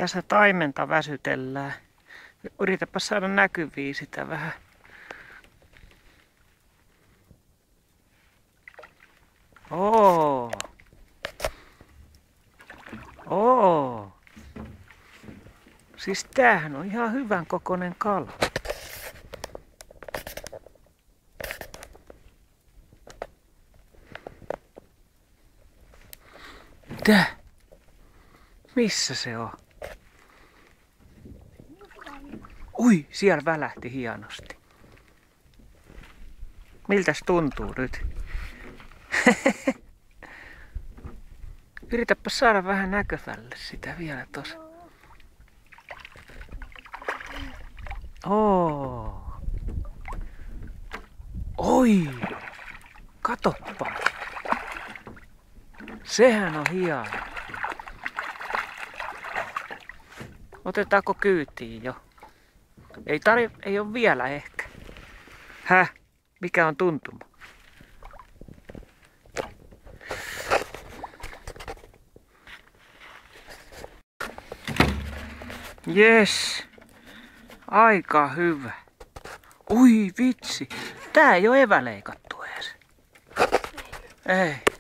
Tässä taimenta väsytellään. Yritäpä saada näkyviä sitä vähän. Oo. Oo. Siis tämähän on ihan hyvän kokoinen kala. Mitä? Missä se on? Ui, siellä välähti hienosti. Miltäs tuntuu nyt? Yritäpä saada vähän näkövälle sitä vielä tossa. Oo. Oi! Katoppa! Sehän on hieno. Otetaanko kyytiin jo? Ei ole vielä ehkä. Häh? Mikä on tuntuma? Jes. Aika hyvä. Ui vitsi. Tää ei oo eväleikattu edes. Ei.